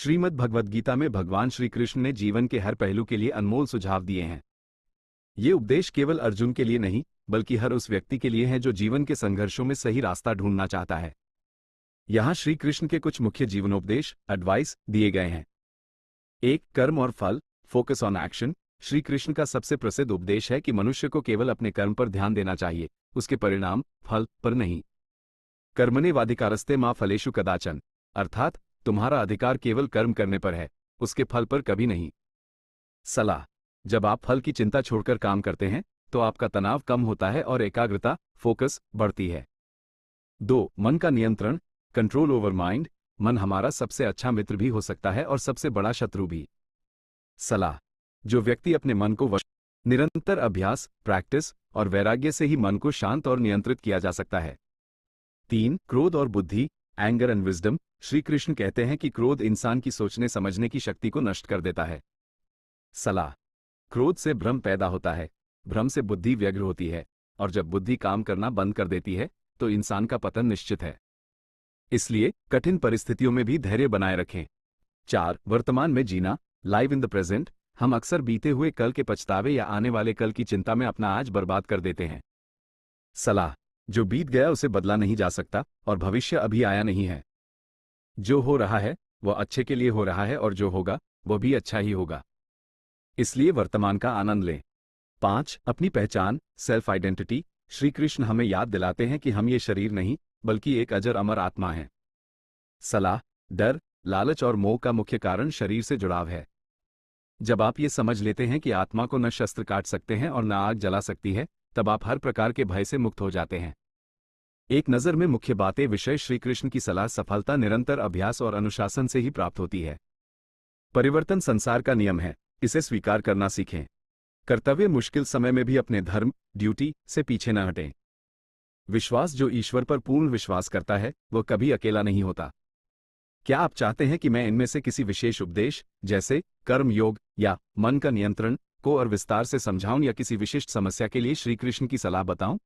श्रीमद् भगवद गीता में भगवान श्री कृष्ण ने जीवन के हर पहलू के लिए अनमोल सुझाव दिए हैं। ये उपदेश केवल अर्जुन के लिए नहीं, बल्कि हर उस व्यक्ति के लिए है जो जीवन के संघर्षों में सही रास्ता ढूंढना चाहता है। यहाँ श्री कृष्ण के कुछ मुख्य जीवनोपदेश एडवाइस दिए गए हैं। 1. कर्म और फल, focus on action. Shri Krishna का सबसे प्रसिद्ध उपदेश है कि मनुष्य को केवल अपने कर्म पर ध्यान देना चाहिए, उसके परिणाम फल पर नहीं। कर्मण्येवाधिकारस्ते मा फलेषु कदाचन, अर्थात तुम्हारा अधिकार केवल कर्म करने पर है, उसके फल पर कभी नहीं। सलाह, जब आप फल की चिंता छोड़कर काम करते हैं तो आपका तनाव कम होता है और एकाग्रता फोकस बढ़ती है। 2. मन का नियंत्रण, कंट्रोल ओवर माइंड। मन हमारा सबसे अच्छा मित्र भी हो सकता है और सबसे बड़ा शत्रु भी। सलाह, जो व्यक्ति अपने मन को निरंतर अभ्यास, प्रैक्टिस और वैराग्य से ही मन को शांत और नियंत्रित किया जा सकता है। 3. क्रोध और बुद्धि, anger and wisdom. Shri Krishna कहते हैं कि क्रोध इंसान की सोचने समझने की शक्ति को नष्ट कर देता है। सलाह, क्रोध से भ्रम पैदा होता है, भ्रम से बुद्धि व्यग्र होती है, और जब बुद्धि काम करना बंद कर देती है तो इंसान का पतन निश्चित है। इसलिए कठिन परिस्थितियों में भी धैर्य बनाए रखें। 4. वर्तमान में जीना, लाइव इन द प्रेजेंट। हम अक्सर बीते हुए कल के पछतावे या आने वाले कल की चिंता में अपना आज बर्बाद कर देते हैं। सलाह, जो बीत गया उसे बदला नहीं जा सकता और भविष्य अभी आया नहीं है। जो हो रहा है वह अच्छे के लिए हो रहा है और जो होगा वह भी अच्छा ही होगा, इसलिए वर्तमान का आनंद लें। 5. अपनी पहचान, सेल्फ आइडेंटिटी। श्री कृष्ण हमें याद दिलाते हैं कि हम ये शरीर नहीं बल्कि एक अजर अमर आत्मा हैं। सलाह, डर, लालच और मोह का मुख्य कारण शरीर से जुड़ाव है। जब आप ये समझ लेते हैं कि आत्मा को न शस्त्र काट सकते हैं और न आग जला सकती है, तब आप हर प्रकार के भय से मुक्त हो जाते हैं। एक नज़र में मुख्य बातें विषय श्री कृष्ण की सलाह सफलता निरंतर अभ्यास और अनुशासन से ही प्राप्त होती है। परिवर्तन संसार का नियम है, इसे स्वीकार करना सीखें। कर्तव्य, मुश्किल समय में भी अपने धर्म, ड्यूटी से पीछे न हटें। विश्वास, जो ईश्वर पर पूर्ण विश्वास करता है वह कभी अकेला नहीं होता। क्या आप चाहते हैं कि मैं इनमें से किसी विशेष उपदेश जैसे कर्म योग या मन का नियंत्रण को और विस्तार से समझाऊं या किसी विशिष्ट समस्या के लिए श्री कृष्ण की सलाह बताऊं?